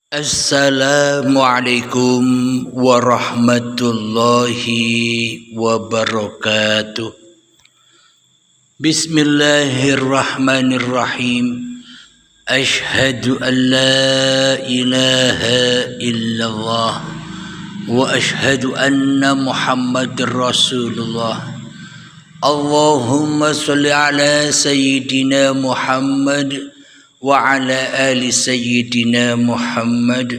Assalamualaikum warahmatullahi wabarakatuh. Bismillahirrahmanirrahim. Ashhadu an la ilaha illallah wa ashhadu anna Muhammadar Rasulullah. Allahumma sholli ala sayyidina Muhammad wa ala ali sayyidina Muhammad.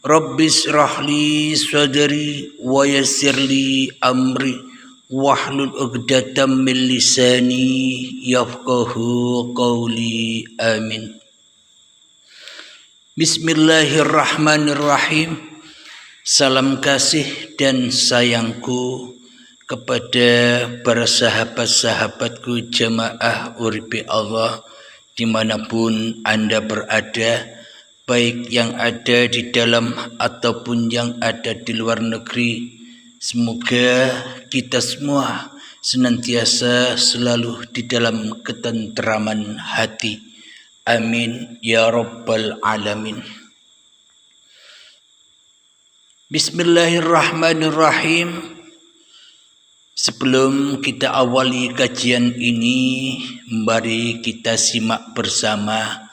Rabbis rahli sadri wa yassirli amri wahlul 'uqdatam min lisani yafqahu qawli. Amin. Bismillahirrahmanirrahim. Salam kasih dan sayangku kepada para sahabat-sahabatku jamaah Uripi Allah dimanapun Anda berada, baik yang ada di dalam ataupun yang ada di luar negeri. Semoga kita semua senantiasa selalu di dalam ketenteraman hati. Amin ya rabbal alamin. Bismillahirrahmanirrahim. Sebelum kita awali kajian ini, mari kita simak bersama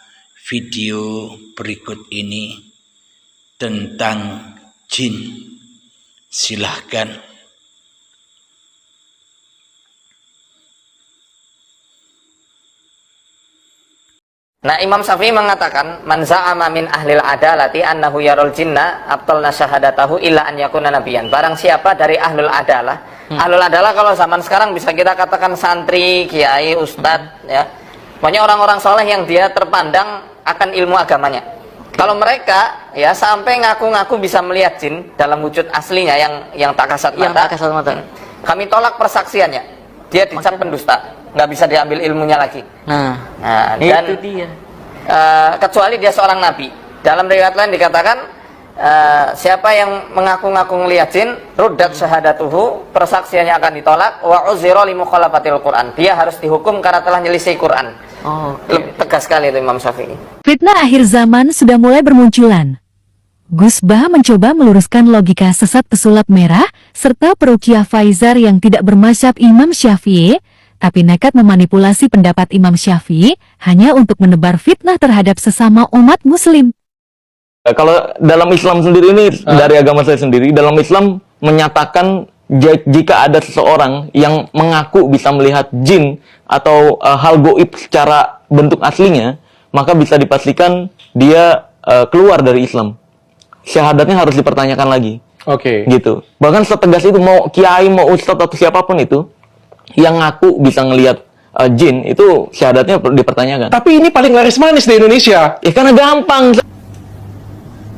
video berikut ini tentang jin. Silahkan. Nah, Imam Syafi'i mengatakan, man za'ama min ahlil adalati annahu yarul jinna abtalna syahadatahu illa an yakuna nabiyan. Barang siapa dari ahlul adalah, ahlul adalah kalau zaman sekarang bisa kita katakan santri, kiai, ustadz, ya. Pokoknya orang-orang soleh yang dia terpandang akan ilmu agamanya. Kalau mereka ya sampai ngaku-ngaku bisa melihat jin dalam wujud aslinya yang tak kasat mata, kami tolak persaksiannya. Dia dicap pendusta, nggak bisa diambil ilmunya lagi. Nah dan itu dia. Kecuali dia seorang nabi. Dalam riwayat lain dikatakan, siapa yang mengaku-ngaku melihat jin, ruddat syahadatuhu, persaksiannya akan ditolak, wa uzira li mukhalafatil Quran. Dia harus dihukum karena telah nyelisih Quran. Tegas sekali itu Imam Syafi'i. Fitnah akhir zaman sudah mulai bermunculan. Gus Bah mencoba meluruskan logika sesat pesulap merah serta peruqyah Faizar yang tidak bermazhab Imam Syafi'i, tapi nekat memanipulasi pendapat Imam Syafi'i hanya untuk menebar fitnah terhadap sesama umat muslim. Kalau dalam Islam sendiri ini, dari agama saya sendiri, dalam Islam menyatakan jika ada seseorang yang mengaku bisa melihat jin atau hal goib secara bentuk aslinya, maka bisa dipastikan dia keluar dari Islam. Syahadatnya harus dipertanyakan lagi. Gitu. Bahkan setegas itu, mau kiai, mau ustadz atau siapapun itu yang ngaku bisa ngelihat jin, itu syahadatnya dipertanyakan. Tapi ini paling laris manis di Indonesia. Ya karena gampang.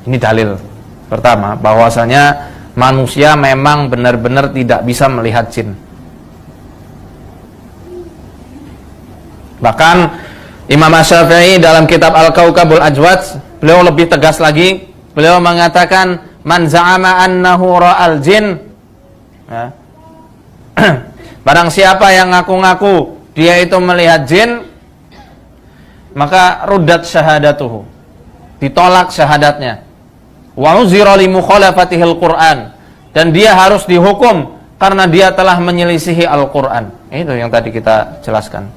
Ini dalil pertama bahwasanya manusia memang benar-benar tidak bisa melihat jin. Bahkan Imam Syafi'i dalam kitab Al-Kaukabul Ajwad, beliau lebih tegas lagi. Beliau mengatakan, man za'ama annahu ra'al jin, ya. Barang siapa yang ngaku-ngaku dia itu melihat jin, maka ruddat syahadatuhu, ditolak syahadatnya. Wa uzira li mukhalafatihil Qur'an, dan dia harus dihukum karena dia telah menyelisihi Al-Qur'an. Itu yang tadi kita jelaskan.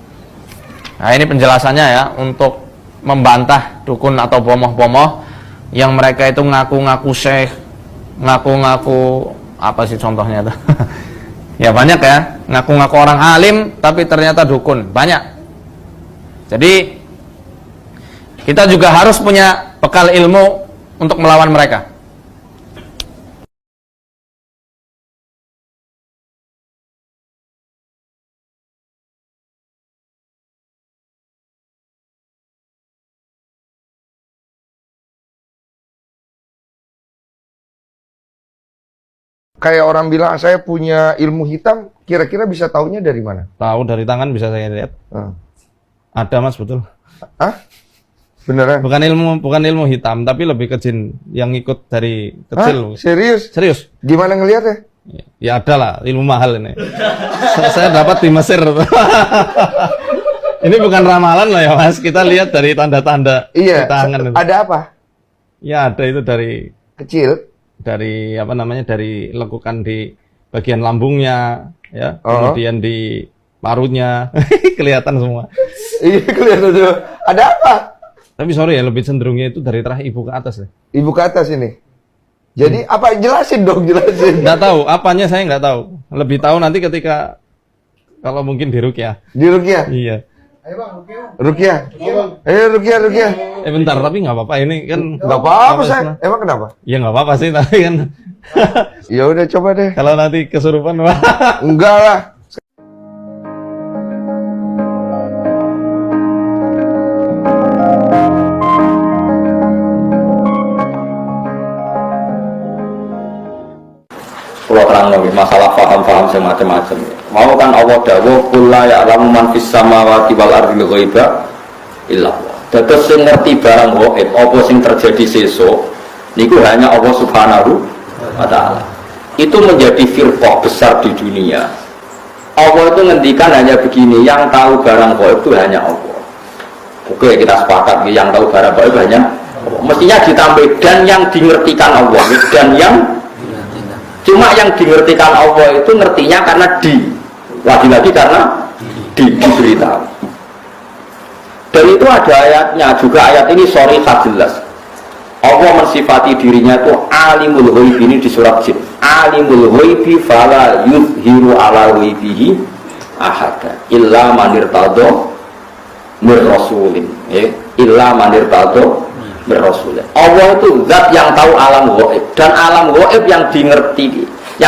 Nah, ini penjelasannya ya, untuk membantah dukun atau bomoh-bomoh yang mereka itu ngaku-ngaku syekh, ngaku-ngaku apa sih contohnya itu? Ya banyak ya, ngaku-ngaku orang alim tapi ternyata dukun, banyak. Jadi kita juga harus punya bekal ilmu untuk melawan mereka. Kayak orang bilang, saya punya ilmu hitam, kira-kira bisa taunya dari mana? Tahu dari tangan bisa saya lihat. Ada Mas, betul. Hah? Beneran? Bukan ilmu hitam, tapi lebih ke jin yang ikut dari kecil. Hah? Serius? Serius. Gimana ngelihatnya? Ya ada lah, ilmu mahal ini. Saya dapat di Mesir. Ini bukan ramalan loh ya Mas, kita lihat dari tanda-tanda di tangan. Ada apa? Ya ada itu dari Kecil. apa namanya, dari lekukan di bagian lambungnya, ya, kemudian di parutnya, kelihatan semua. Iya kelihatan tuh. Ada apa? Tapi sorry ya, lebih cenderungnya itu dari rahim ibu ke atas ya. Ibu ke atas ini. Jadi apa? Jelasin dong, jelasin. Nggak tahu, apanya saya nggak tahu. Lebih tahu nanti ketika kalau mungkin di ruqyah. Di Ruqyah. Iya. Ruqyah. Ruqyah. Bentar, tapi nggak apa-apa ini kan. Nggak apa-apa saya. Emang kenapa? Ya nggak apa-apa sih, tapi kan Ya udah coba deh. kalau nanti kesurupan wah. Enggak lah. Kalau terang masalah paham-paham semacam-macam. Mau kan Allah dawuh kul la ya'lamu man fis samawati wal ardi ghaiba illa Allah. Dados sing ngerti barang gaib apa sing terjadi sesuk niku hanya Allah Subhanahu wa taala. Itu menjadi firqah besar di dunia. Allah itu ngendikan hanya begini, yang tahu barang gaib itu hanya Allah. Oke, kita sepakat yang tahu barang gaib hanya Allah. Mestinya ditambah dan yang dimengertikan Allah dan yang cuma yang dimengertikan Allah itu ngertinya karena lagi-lagi karena diberitahu. Dan itu ada ayatnya juga, ayat ini sharihah jelas. Allah mensifati dirinya itu alimul ghaib, ini di surat Jin. Alimul ghaibi fala yuzhiru ala ghaibihi ahada illa man irtada mir rasulin. Illa man irtada mir rasulin. Allah itu zat yang tahu alam gaib, dan alam gaib yang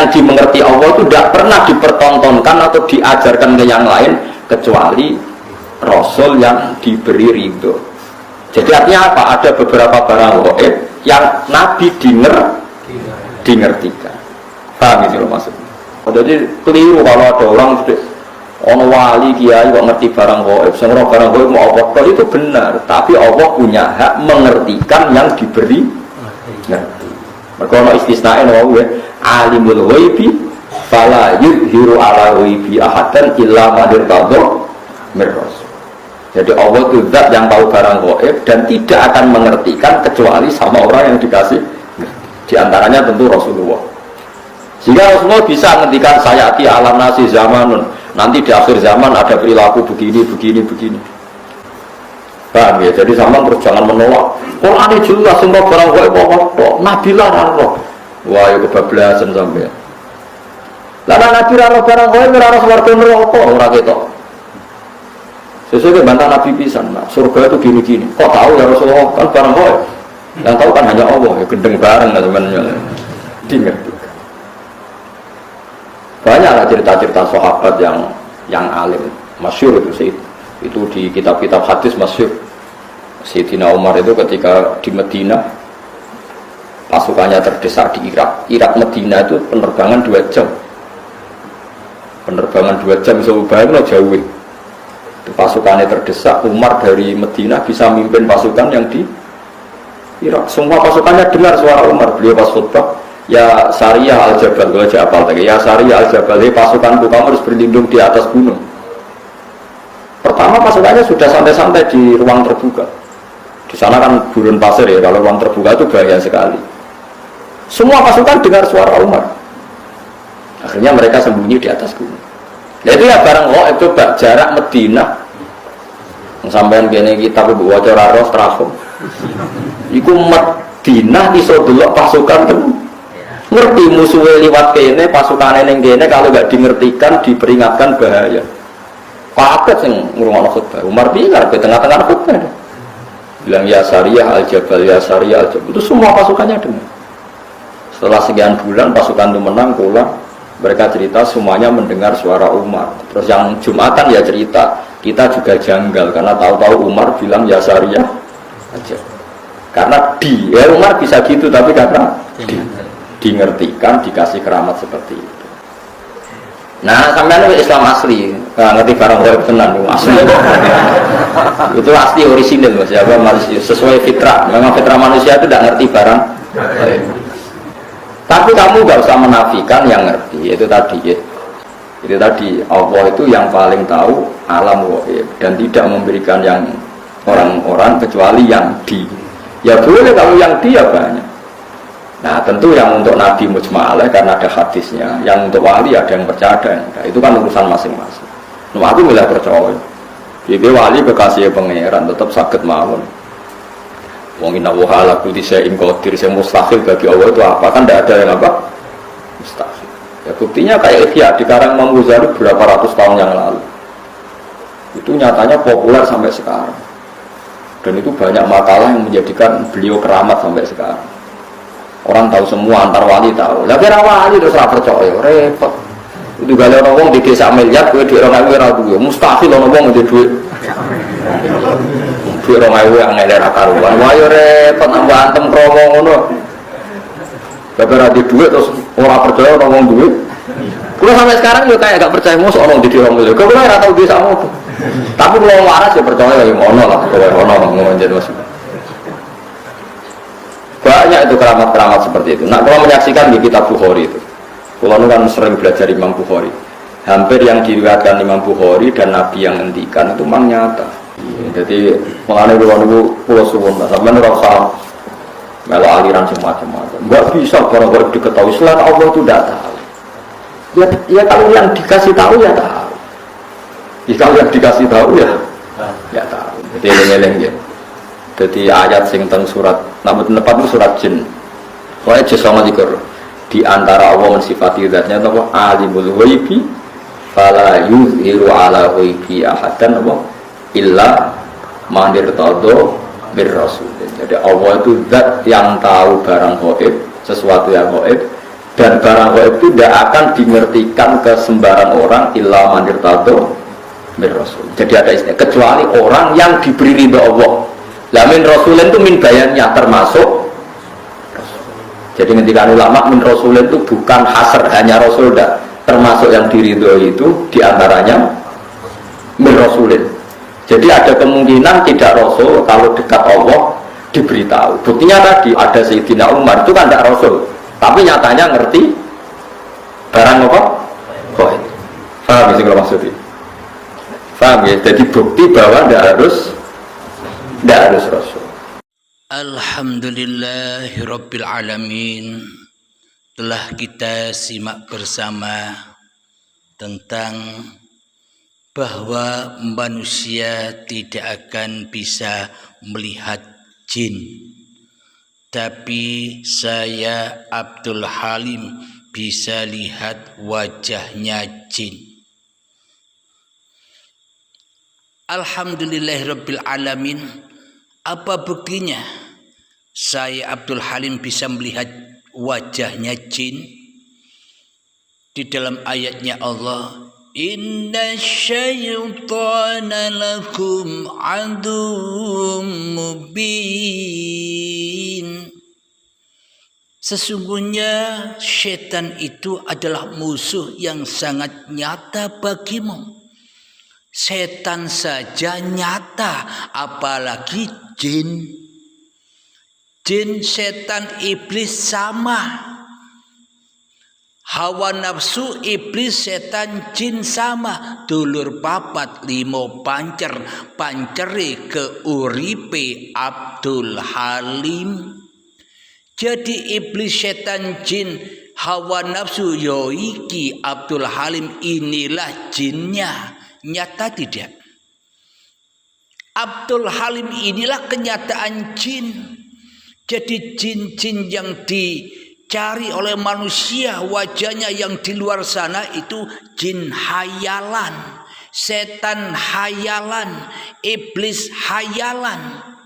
dimengerti Allah itu tidak pernah dipertontonkan atau diajarkan ke yang lain kecuali Rasul yang diberi ridho. Jadi artinya apa? Ada beberapa barang gaib yang Nabi dingertikan. Paham itu loh maksudnya. Jadi keliru kalau ada orang ono wali kiai kok ngerti barang gaib, semua barang gaib mau apa itu benar, tapi Allah punya hak mengertikan yang diberi ngerti. Mereka ono istisnaen wae alimul ghaibi fala yuzhiru ala ghaibi ahadan illa man irtada mir rasul. Jadi Allah itu zat yang tahu barang gaib dan tidak akan mengertikan kecuali sama orang yang dikasih. Di antaranya tentu Rasulullah. Sehingga Rasulullah bisa menghentikan sayati alam nasi zamanun. Nanti di akhir zaman ada perilaku begini. Paham ya? Jadi zaman terus jangan menolak. Quran ini jelas semua barang gaib apa? Nabi lah roh. Wah, ya kebablasan sampai. Lah Nabi roh barang gaib ora swarga neraka ora ketok. Sesuai bantah Nabi pisan, nah, surga itu gini-gini. Kok tahu ya Rasulullah? Kan barang gaib. Yang tahu kan hanya Allah, ya gendeng bareng lah sebenarnya. Dimengerti. Banyaklah cerita-cerita sahabat yang alim, masyhur itu sih. Itu di kitab-kitab hadis masyhur. Sayyidina Umar itu ketika di Medina pasukannya terdesak di Irak Medina itu penerbangan 2 jam. Penerbangan 2 jam seubahnya jauh. Pasukannya terdesak, Umar dari Medina bisa mimpin pasukan yang di Irak. Semua pasukannya dengar suara Umar. Beliau pas khutbah, ya Sariyah al-Jabal, gue aja apal lagi. Ya Sariyah al-Jabal, pasukanku kamu harus berlindung di atas gunung. Pertama pasukannya sudah santai-santai di ruang terbuka. Di sana kan gurun pasir ya, kalau ruang terbuka itu bahaya sekali. Semua pasukan dengar suara Umar. Akhirnya mereka sembunyi di atas gunung. Nah itu ya barang itu jarak Medina. Sampean kene kita bu waca ros trafo. Iku Medina iso delok pasukan itu. Ngerti musuhnya liwat kene, pasukan ning kene kalau nggak dingertikan diperingatkan bahaya. Kaget sing ngrungokno khutbah. Umar pingar ke tengah-tengah khutbah. Bilang ya Sariyah al-Jabal, ya Sariyah al-Jabal. Itu semua pasukannya dengar. Setelah sekian bulan pasukan itu menang pulang. Mereka cerita semuanya mendengar suara Umar. Terus yang Jumatan ya cerita, kita juga janggal karena tahu-tahu Umar bilang ya Sariyah aja. Karena Umar bisa gitu, tapi karena dingertikan, dikasih keramat seperti itu. Nah, sampean Islam asli, ngerti barang gaib tenan asli. Itu asli orisinil Mas, ya manusia sesuai fitrah. Memang fitrah manusia itu tidak ngerti barang gaib. Tapi kamu nggak usah menafikan yang ngerti, itu tadi ya. Itu tadi Allah itu yang paling tahu alam gaib dan tidak memberikan yang orang-orang kecuali yang Ya boleh kalau yang dia banyak. Nah tentu yang untuk Nabi mujma'alah karena ada hadisnya, yang untuk wali ada yang percaya ada yang enggak. Itu kan urusan masing-masing. Nah, aku milih percaya. Jadi wali kekasih pangeran tetap sakit mawon. Wong inna wa ala kulli syai'in qadir, yang mustahil bagi Allah itu apa? Kan tidak ada yang apa? Mustahil. Ya buktinya kayak Ihya di karang Imam Ghazali berapa ratus tahun yang lalu. Itu nyatanya populer sampai sekarang. Dan itu banyak makalah yang menjadikan beliau keramat sampai sekarang. Orang tahu semua, antar wali tahu. Lah kira wali terus ora percaya, repot. Itu gale orang wong di desa miliar, kowe dhuwit 2000 ora duwe. Mustahil ana wong ndek dhuwit. Dhuwit 2000 yang ngene ra karuan. Wah yo repot nambah antem kromo ngono. Gara-gara di dhuwit terus ora percaya ana wong duwe. Kulo sampai sekarang yo kayak gak percaya mos ana di 2000. Kulo ora tau desa apa. Tapi kalau waras ya percaya ya ono lah, kalau ono ngomong jadi mas. Banyak itu keramat-keramat seperti itu. Nah kalau menyaksikan di kitab Bukhari itu, kalau kan sering belajar Imam Bukhari, hampir yang diriwayatkan Imam Bukhari dan Nabi yang ngendikan itu memang nyata. Jadi mengenai pulau suwun, sampai rasa melo aliran semacam-macam. Enggak bisa orang-orang diketahui selain Allah itu tidak tahu. Ya kalau yang dikasih tahu ya tahu. Kalau yang dikasih tahu ya tahu. Jadi eleng-eleng ya. Jadi ayat sing teng surat nomor 4 itu surat jin. Wae sama dikir. Di antara Allah mensifati zatnya apa? Alimul ghaibi fala yuzhiru ala ghaibi ahadan apa? Illa man irtada bir rasul. Jadi Allah itu zat yang tahu barang gaib, sesuatu yang gaib, dan barang gaib itu tidak akan dimengertikan ke sembarang orang illa man irtada Rasul. Jadi ada istilah kecuali orang yang diberi ridha Allah. Lah min rasulin itu min bayannya termasuk Rasul. Jadi ketika ulama min rasulin itu bukan hasr hanya Rasul dah, termasuk yang diridhoi itu diantaranya min rasulin. Jadi ada kemungkinan tidak Rasul kalau dekat Allah diberitahu. Buktinya tadi ada Sayyidina Umar itu kan tidak Rasul, tapi nyatanya ngerti barang apa? Gaib. Paham sih kalau maksudnya? Paham ya? Jadi bukti bahwa tidak harus Rasul. Alhamdulillahirabbil alamin. Telah kita simak bersama tentang bahwa manusia tidak akan bisa melihat jin. Tapi saya Abdul Halim bisa lihat wajahnya jin. Alhamdulillahirabbil alamin. Apa buktinya saya Abdul Halim bisa melihat wajahnya jin? Di dalam ayatnya Allah, inna syaitana lakum aduwwum mubin. Sesungguhnya setan itu adalah musuh yang sangat nyata bagimu. Setan saja nyata, apalagi jin. Jin, setan, iblis sama. Hawa nafsu, iblis, setan, jin sama. Dulur papat limo pancer, panceri ke uripe Abdul Halim. Jadi iblis, setan, jin, hawa nafsu, yoiki Abdul Halim, inilah jinnya. Nyata tidak? Abdul Halim inilah kenyataan jin. Jadi jin-jin yang dicari oleh manusia wajahnya yang di luar sana itu jin hayalan, setan hayalan, iblis hayalan.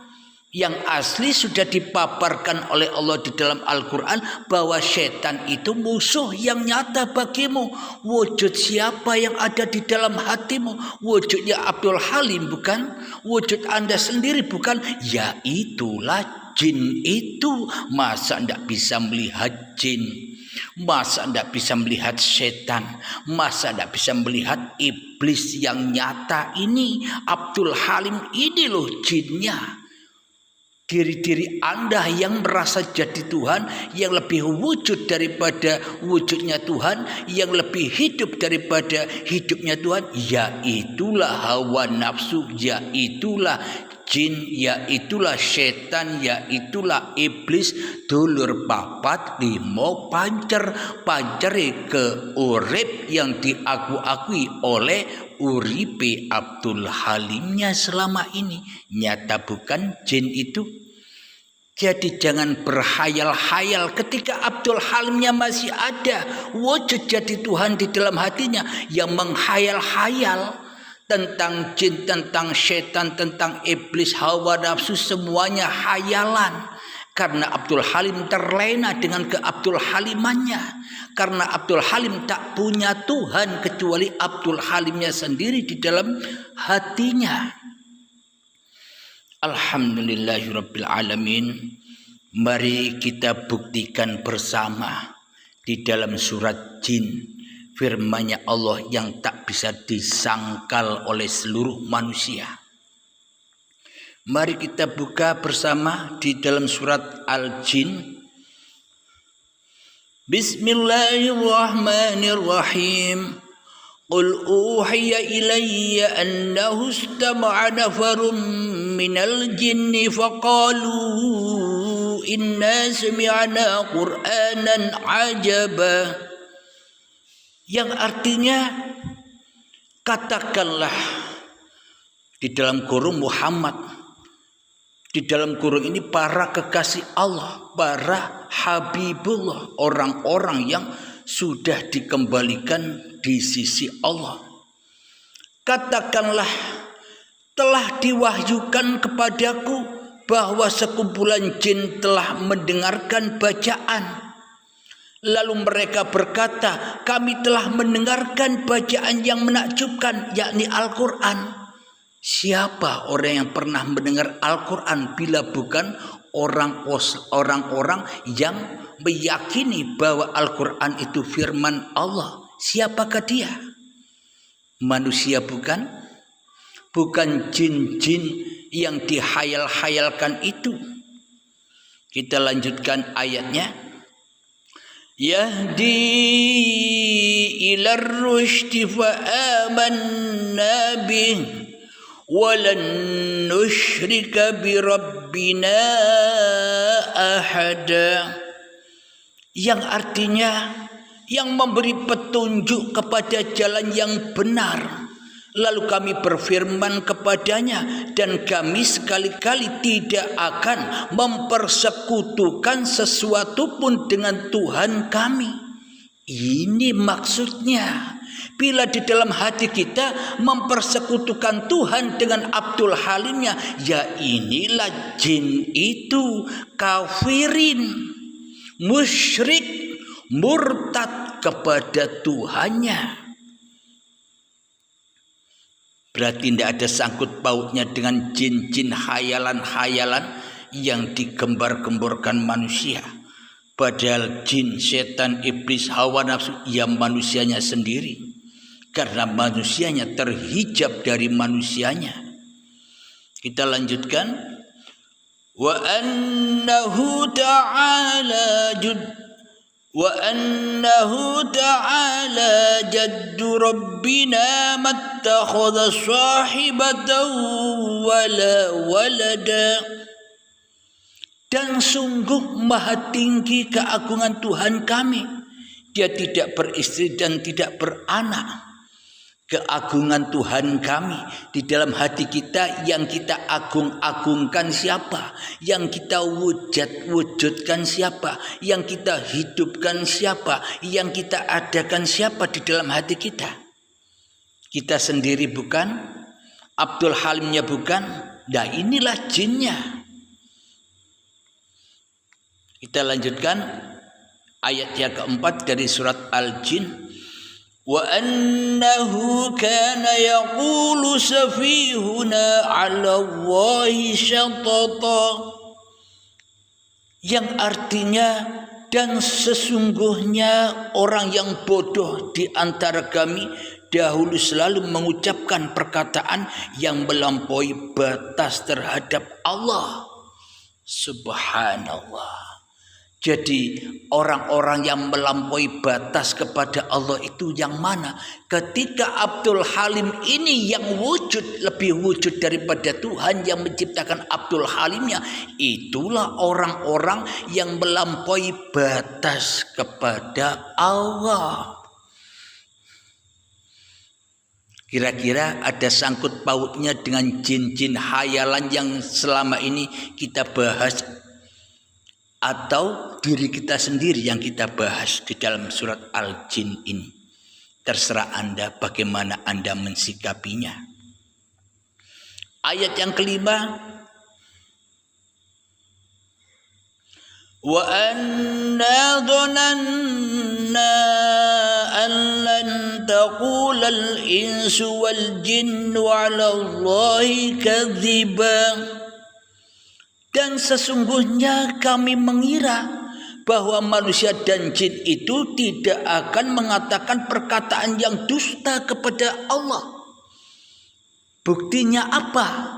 Yang asli sudah dipaparkan oleh Allah di dalam Al-Quran bahwa setan itu musuh yang nyata bagimu. Wujud siapa yang ada di dalam hatimu? Wujudnya Abdul Halim bukan? Wujud Anda sendiri bukan? Ya itulah jin itu. Masa tidak bisa melihat jin? Masa tidak bisa melihat setan? Masa tidak bisa melihat iblis yang nyata ini? Abdul Halim ini loh jinnya. Diri-diri Anda yang merasa jadi Tuhan, yang lebih wujud daripada wujudnya Tuhan, yang lebih hidup daripada hidupnya Tuhan, ya itulah hawa nafsu, ya itulah jin, yaitulah setan, yaitulah iblis, dulur papat limo pancere ke urip yang diaku-akui oleh uripe Abdul Halimnya selama ini. Nyata bukan jin itu? Jadi jangan berhayal-hayal ketika Abdul Halimnya masih ada wujud jadi Tuhan di dalam hatinya yang menghayal-hayal tentang jin, tentang setan, tentang iblis, hawa nafsu, semuanya hayalan. Karena Abdul Halim terlena dengan keabdul Halimannya. Karena Abdul Halim tak punya Tuhan kecuali Abdul Halimnya sendiri di dalam hatinya. Alhamdulillahirabbil alamin. Mari kita buktikan bersama di dalam surat Jin, firman-Nya Allah yang tak bisa disangkal oleh seluruh manusia. Mari kita buka bersama di dalam surat Al-Jin. Bismillahirrahmanirrahim. Qul uhiya ilayya annahu istama'a nafarun minal jinni faqalu inna sami'na qur'anan ajaba. Yang artinya, katakanlah di dalam kurung Muhammad, di dalam kurung ini para kekasih Allah, para Habibullah, orang-orang yang sudah dikembalikan di sisi Allah. Katakanlah, telah diwahyukan kepadaku bahwa sekumpulan jin telah mendengarkan bacaan. Lalu mereka berkata, kami telah mendengarkan bacaan yang menakjubkan, yakni Al-Quran. Siapa orang yang pernah mendengar Al-Quran bila bukan orang-orang yang meyakini bahwa Al-Quran itu firman Allah? Siapakah dia? Manusia bukan? Bukan jin-jin yang dihayal-hayalkan itu. Kita lanjutkan ayatnya. Yahdi ilar rushdi fa amanna bih walan nusyrika bi rabbina ahada. Yang artinya yang memberi petunjuk kepada jalan yang benar. Lalu kami berfirman kepadanya, dan kami sekali-kali tidak akan mempersekutukan sesuatu pun dengan Tuhan kami. Ini maksudnya. Bila di dalam hati kita mempersekutukan Tuhan dengan Abdul Halimnya, ya inilah jin itu kafirin, musyrik, murtad kepada Tuhannya. Berarti tidak ada sangkut pautnya dengan jin-jin hayalan-hayalan yang digembar-gemborkan manusia. Padahal jin, setan, iblis, hawa nafsu ya manusianya sendiri. Karena manusianya terhijab dari manusianya. Kita lanjutkan. Wa annahu ta'ala jaddu rabbina mattakhadha sahibatan wala walada. Dan sungguh maha tinggi keagungan Tuhan kami, dia tidak beristri dan tidak beranak. Keagungan Tuhan kami di dalam hati kita, yang kita agung-agungkan siapa, yang kita wujudkan siapa, yang kita hidupkan siapa, yang kita adakan siapa di dalam hati kita. Kita sendiri bukan, Abdul Halimnya bukan, nah inilah jinnya. Kita lanjutkan ayat yang keempat dari surat Al-Jin. Wa annahu kana yaqulu safihuna 'ala Allahi syatata. Yang artinya, dan sesungguhnya orang yang bodoh di antara kami dahulu selalu mengucapkan perkataan yang melampaui batas terhadap Allah. Subhanallah. Jadi orang-orang yang melampaui batas kepada Allah itu yang mana? Ketika Abdul Halim ini yang wujud, lebih wujud daripada Tuhan yang menciptakan Abdul Halimnya, itulah orang-orang yang melampaui batas kepada Allah. Kira-kira ada sangkut pautnya dengan jin-jin hayalan yang selama ini kita bahas, atau diri kita sendiri yang kita bahas di dalam surat Al-Jin ini? Terserah Anda bagaimana Anda mensikapinya. Ayat yang kelima, wa anna dhananna an lan taqula al-insu wal jinnu 'ala Allahi kadziba. Dan sesungguhnya kami mengira bahwa manusia dan jin itu tidak akan mengatakan perkataan yang dusta kepada Allah. Buktinya apa?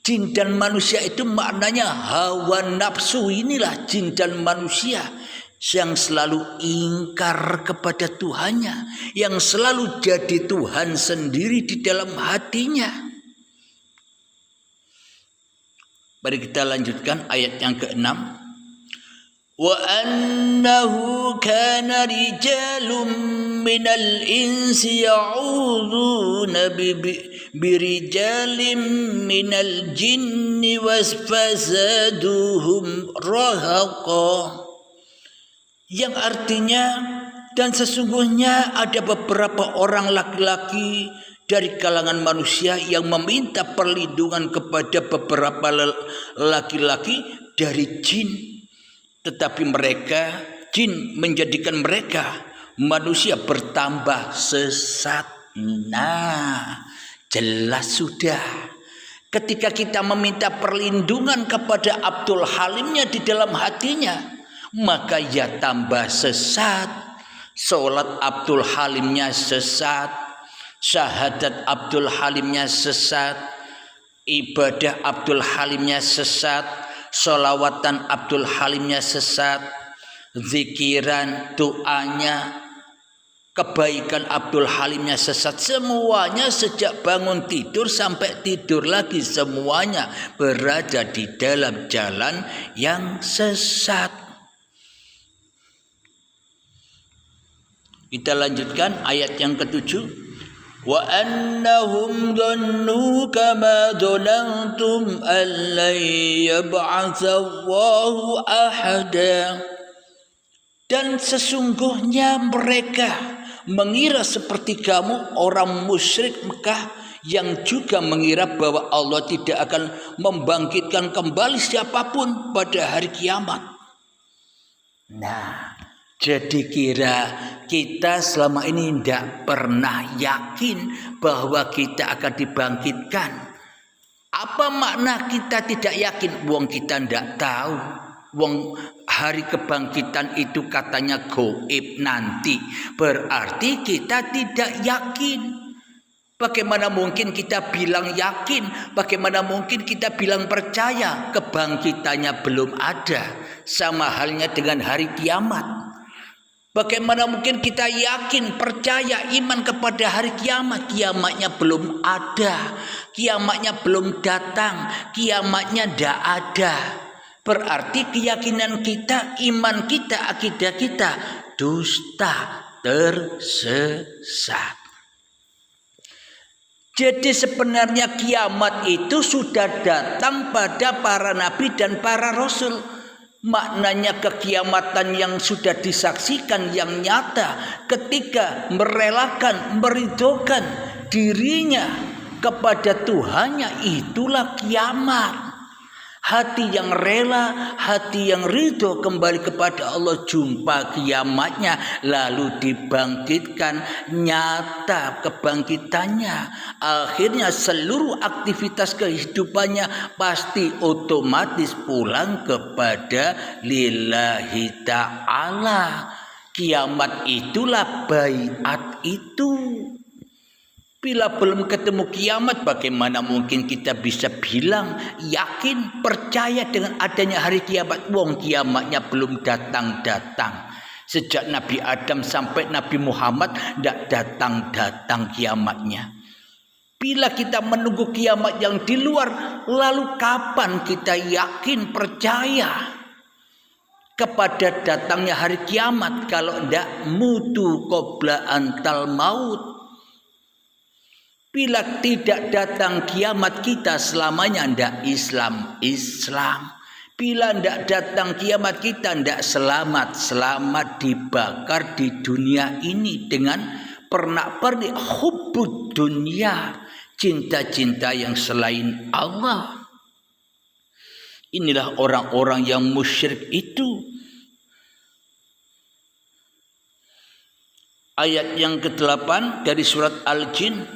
Jin dan manusia itu maknanya hawa nafsu. Inilah jin dan manusia yang selalu ingkar kepada Tuhannya, yang selalu jadi Tuhan sendiri di dalam hatinya. Mari kita lanjutkan ayat yang ke-6. Wa annahu kana rijalun minal insi ya'uduna birijalin minal jinni wasfazaduhum rahaqa. Yang artinya, dan sesungguhnya ada beberapa orang laki-laki dari kalangan manusia yang meminta perlindungan kepada beberapa laki-laki dari jin, tetapi mereka, jin menjadikan mereka manusia bertambah sesat. Nah, jelas sudah. Ketika kita meminta perlindungan kepada Abdul Halimnya di dalam hatinya, maka ia tambah sesat. Salat Abdul Halimnya sesat, syahadat Abdul Halimnya sesat, ibadah Abdul Halimnya sesat, sholawatan Abdul Halimnya sesat, zikiran, doanya, kebaikan Abdul Halimnya sesat. Semuanya sejak bangun tidur sampai tidur lagi, semuanya berada di dalam jalan yang sesat. Kita lanjutkan ayat yang ke-7. Wa annahum dhannu kama dhanantum an lan yab'atsallahu ahada. Dan sesungguhnya mereka mengira seperti kamu, orang musyrik Mekah, yang juga mengira bahwa Allah tidak akan membangkitkan kembali siapapun pada hari kiamat. Nah, jadi kira kita selama ini tidak pernah yakin bahwa kita akan dibangkitkan. Apa makna kita tidak yakin? Wong kita tidak tahu. Wong hari kebangkitan itu katanya gaib nanti. Berarti kita tidak yakin. Bagaimana mungkin kita bilang yakin? Bagaimana mungkin kita bilang percaya? Kebangkitannya belum ada. Sama halnya dengan hari kiamat. Bagaimana mungkin kita yakin, percaya, iman kepada hari kiamat? Kiamatnya belum ada, kiamatnya belum datang, kiamatnya tidak ada. Berarti keyakinan kita, iman kita, akidah kita dusta, tersesat. Jadi sebenarnya kiamat itu sudah datang pada para nabi dan para rasul. Maknanya kekiamatan yang sudah disaksikan yang nyata ketika merelakan, meridhokan dirinya kepada Tuhannya, itulah kiamat. Hati yang rela, hati yang ridho kembali kepada Allah, jumpa kiamatnya, lalu dibangkitkan, nyata kebangkitannya. Akhirnya seluruh aktivitas kehidupannya pasti otomatis pulang kepada lillahi ta'ala. Kiamat itulah baiat itu. Bila belum ketemu kiamat, bagaimana mungkin kita bisa bilang yakin, percaya dengan adanya hari kiamat? Wong kiamatnya belum datang-datang. Sejak Nabi Adam sampai Nabi Muhammad tidak datang-datang kiamatnya. Bila kita menunggu kiamat yang di luar, lalu kapan kita yakin, percaya kepada datangnya hari kiamat? Kalau tidak, mutu qabla antal maut. Bila tidak datang kiamat, kita selamanya tidak Islam. Bila tidak datang kiamat, kita tidak selamat dibakar di dunia ini dengan pernak-pernik hubbud dunia, cinta-cinta yang selain Allah. Inilah orang-orang yang musyrik itu. Ayat yang ke-8 dari surat Al-Jin.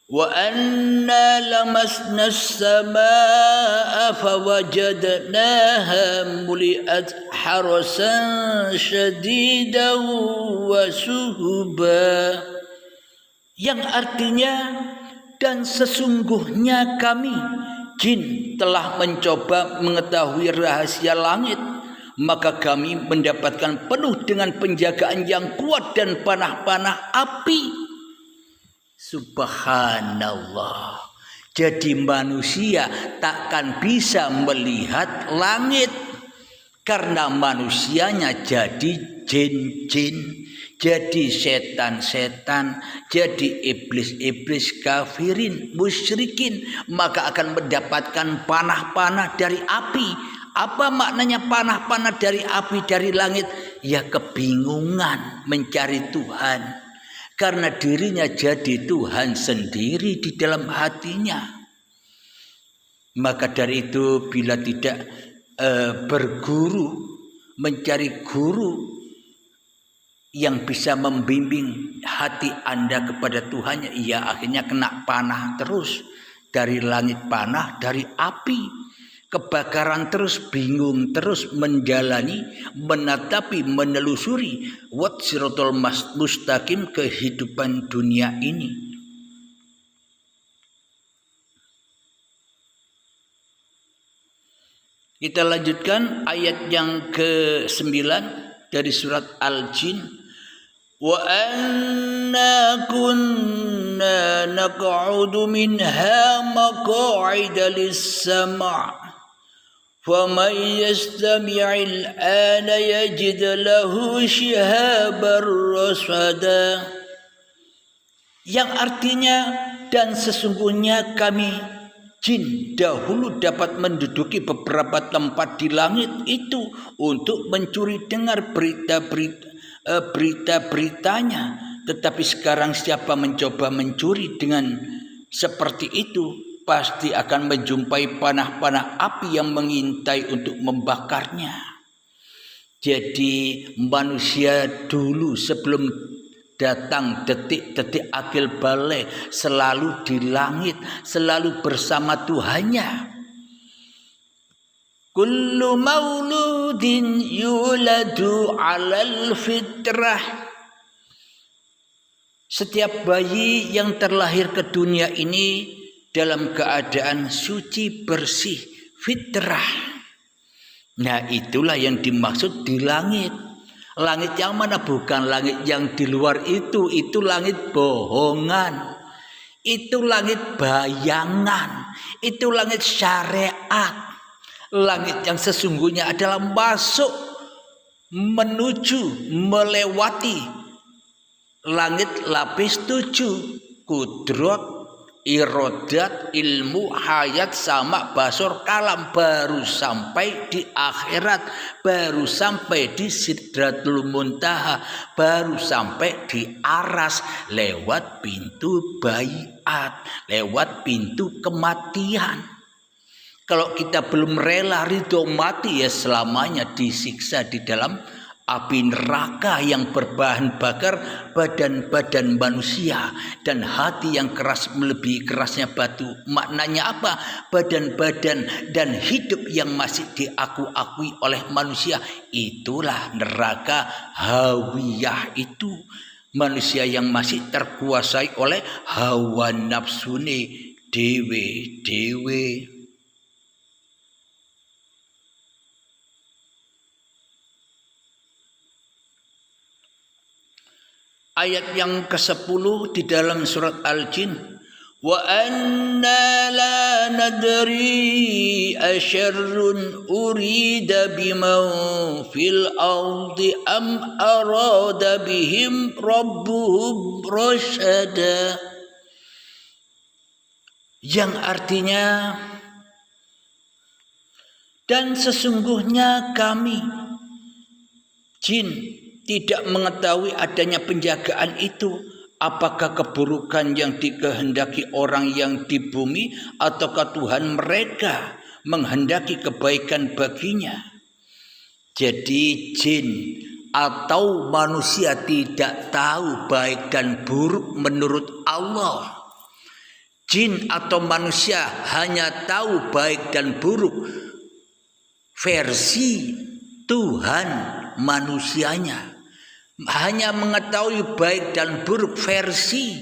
Wa anna lamasna as-samaa'a fawajadnaha muli'at harasan shadidan wa suhuba. Yang artinya, dan sesungguhnya kami jin telah mencoba mengetahui rahasia langit, maka kami mendapatkan penuh dengan penjagaan yang kuat dan panah-panah api. Subhanallah. Jadi manusia takkan bisa melihat langit karena manusianya jadi jin-jin, jadi setan-setan, jadi iblis-iblis kafirin, musyrikin, maka akan mendapatkan panah-panah dari api. Apa maknanya panah-panah dari api dari langit? Ya kebingungan mencari Tuhan. Karena dirinya jadi Tuhan sendiri di dalam hatinya. Maka dari itu bila tidak berguru, mencari guru yang bisa membimbing hati Anda kepada Tuhannya, ia akhirnya kena panah terus. Dari langit panah, dari api. Kebakaran terus, bingung terus menjalani, menatapi, menelusuri watsiratul mustaqim kehidupan dunia ini. Kita lanjutkan ayat yang ke-9 dari surat Al-Jin. Wa anna kunna naq'udu minha maq'ida lis-sam'. فَمَنْ يَسْتَمِعِ الْآنَ يَجِدْ لَهُ شِهَابًا رَصَدًا. Yang artinya, dan sesungguhnya kami jin dahulu dapat menduduki beberapa tempat di langit itu untuk mencuri dengar berita-beritanya. Tetapi sekarang siapa mencoba mencuri dengan seperti itu, pasti akan menjumpai panah-panah api yang mengintai untuk membakarnya. Jadi manusia dulu sebelum datang detik-detik akil balik selalu di langit, selalu bersama Tuhannya. Kullu mauludin yuladu 'alal fitrah. Setiap bayi yang terlahir ke dunia ini dalam keadaan suci, bersih, fitrah. Nah, itulah yang dimaksud di langit. Langit yang mana? Bukan langit yang di luar itu langit bohongan. Itu langit bayangan. Itu langit syariat. Langit yang sesungguhnya adalah masuk, menuju, melewati langit lapis 7, kudrat, irodat, ilmu, hayat, sama, basor, kalam, baru sampai di akhirat, baru sampai di Sidratul Muntaha, baru sampai di Aras, lewat pintu baiat, lewat pintu kematian. Kalau kita belum rela ridho mati, ya selamanya disiksa di dalam api neraka yang berbahan bakar badan-badan manusia dan hati yang keras melebihi kerasnya batu. Maknanya apa? Badan-badan dan hidup yang masih diakui oleh manusia, itulah neraka hawiyah itu. manusia yang masih terkuasai oleh hawa nafsune dewe-dewe. Ayat yang ke-10 di dalam surat Al-Jin, wa anna la nadri asyarrun urida biman fil ardi am arada bihim rabbuhum rasyada, yang artinya, dan sesungguhnya kami jin tidak mengetahui adanya penjagaan itu, apakah keburukan yang dikehendaki orang yang di bumi ataukah Tuhan mereka menghendaki kebaikan baginya. Jadi jin atau manusia tidak tahu baik dan buruk menurut Allah. Jin atau manusia hanya tahu baik dan buruk versi Tuhan manusianya. Hanya mengetahui baik dan buruk versi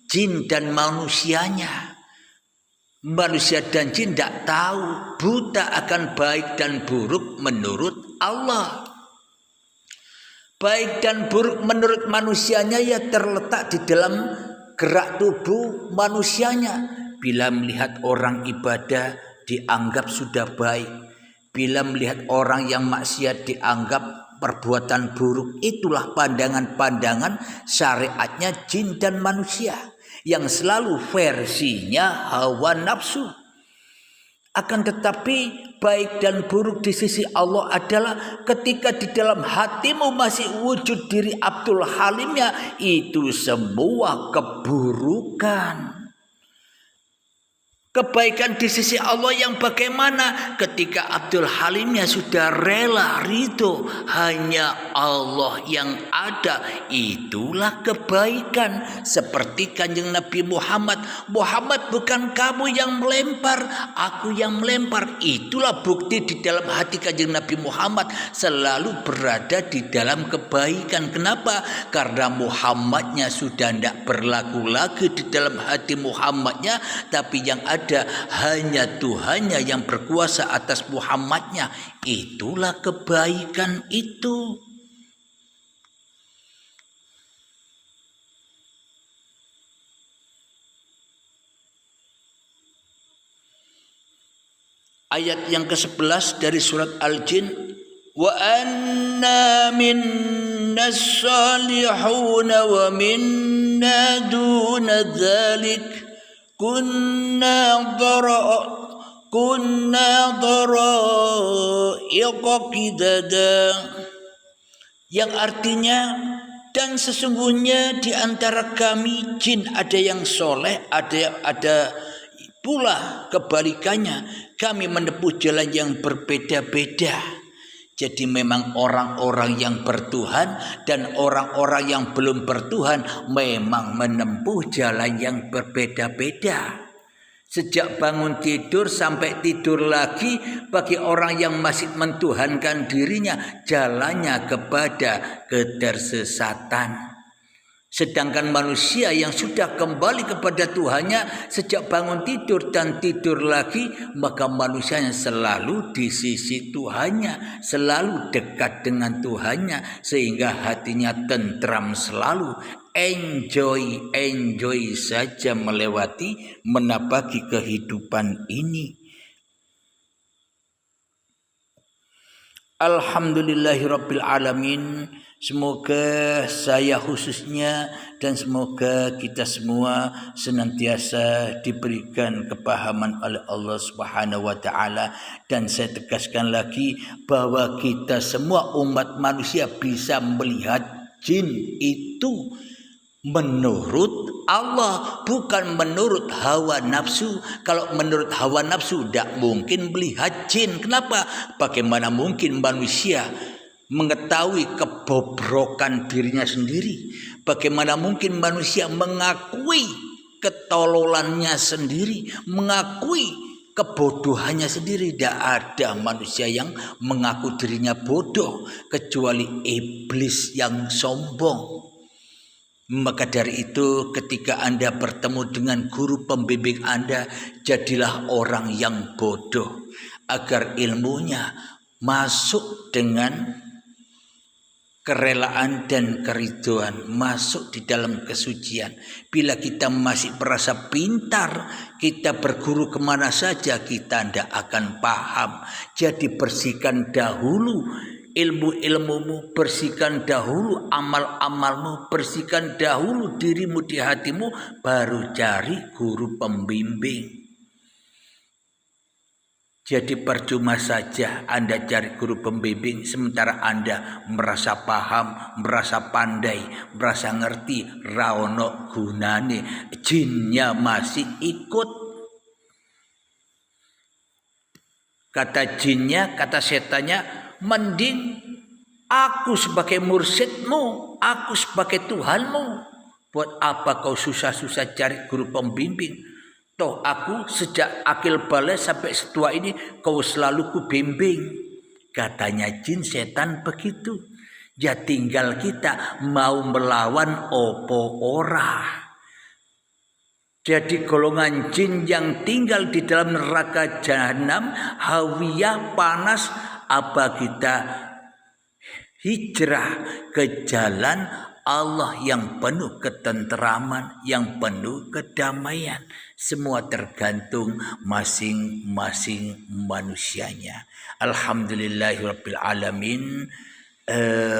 jin dan manusianya. Manusia dan jin tidak tahu, buta akan baik dan buruk menurut Allah. Baik dan buruk menurut manusianya ya terletak di dalam gerak tubuh manusianya. Bila melihat orang ibadah dianggap sudah baik, bila melihat orang yang maksiat dianggap perbuatan buruk. Itulah pandangan-pandangan syariatnya jin dan manusia yang selalu versinya hawa nafsu. Akan tetapi baik dan buruk di sisi Allah adalah ketika di dalam hatimu masih wujud diri Abdul Halimnya, itu semua keburukan. Kebaikan di sisi Allah yang bagaimana ketika Abdul Halimnya sudah rela ridho hanya Allah yang ada, itulah kebaikan. Seperti kanjeng Nabi Muhammad, Muhammad bukan kamu yang melempar, aku yang melempar. Itulah bukti di dalam hati kanjeng Nabi Muhammad selalu berada di dalam kebaikan. Kenapa? Karena Muhammadnya sudah tidak berlaku lagi di dalam hati Muhammadnya, tapi yang ada hanya Tuhannya yang berkuasa atas Muhammadnya. Itulah kebaikan itu. Ayat yang ke-11 dari surat Al-Jin, wa anna minna salihuna wa minna duna dzalik kunna dhara'iqa qidada, yang artinya, dan sesungguhnya di antara kami jin ada yang soleh, ada pula kebalikannya, kami menempuh jalan yang berbeda-beda. Jadi memang orang-orang yang bertuhan dan orang-orang yang belum bertuhan memang menempuh jalan yang berbeda-beda. Sejak bangun tidur sampai tidur lagi, bagi orang yang masih mentuhankan dirinya, jalannya kepada ketersesatan. Sedangkan manusia yang sudah kembali kepada Tuhannya sejak bangun tidur dan tidur lagi, maka manusianya selalu di sisi Tuhannya, selalu dekat dengan Tuhannya, sehingga hatinya tentram selalu, enjoy saja melewati, menapaki kehidupan ini. Alhamdulillahirabbil alamin. Semoga saya khususnya dan semoga kita semua senantiasa diberikan kepahaman oleh Allah Subhanahu wa taala, dan saya tegaskan lagi bahwa kita semua umat manusia bisa melihat jin itu menurut Allah, bukan menurut hawa nafsu. Kalau menurut hawa nafsu tidak mungkin melihat jin. Kenapa? Bagaimana mungkin manusia mengetahui kebobrokan dirinya sendiri? Bagaimana mungkin manusia mengakui ketololannya sendiri, mengakui kebodohannya sendiri? Tidak ada manusia yang mengaku dirinya bodoh kecuali iblis yang sombong. Maka dari itu ketika Anda bertemu dengan guru pembimbing Anda, jadilah orang yang bodoh agar ilmunya masuk dengan kerelaan dan keriduan, masuk di dalam kesucian. Bila kita masih merasa pintar, kita berguru kemana saja kita tidak akan paham. Jadi bersihkan dahulu ilmu-ilmumu, bersihkan dahulu amal-amalmu, bersihkan dahulu dirimu di hatimu, baru cari guru pembimbing. Jadi percuma saja Anda cari guru pembimbing sementara Anda merasa paham, merasa pandai, merasa ngerti, raono gunane, jinnya masih ikut. Kata jinnya, kata setannya, mending aku sebagai mursyidmu, aku sebagai Tuhanmu. Buat apa kau susah-susah cari guru pembimbing? Toh aku sejak akil balik sampai setua ini kau selalu ku bimbing. Katanya jin setan begitu. Ya tinggal kita mau melawan opo ora. Jadi golongan jin yang tinggal di dalam neraka jahanam, hawiyah panas, apa kita hijrah ke jalan Allah yang penuh ketenteraman, yang penuh kedamaian. Semua tergantung masing-masing manusianya. Alhamdulillahirabbil alamin.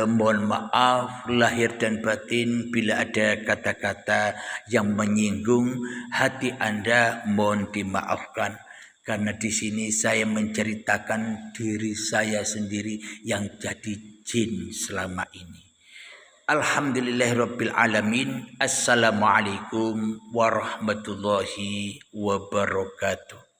Mohon maaf lahir dan batin bila ada kata-kata yang menyinggung hati Anda, mohon dimaafkan. Karena di sini saya menceritakan diri saya sendiri yang jadi jin selama ini. Alhamdulillahirabbil alamin. Assalamualaikum warahmatullahi wabarakatuh.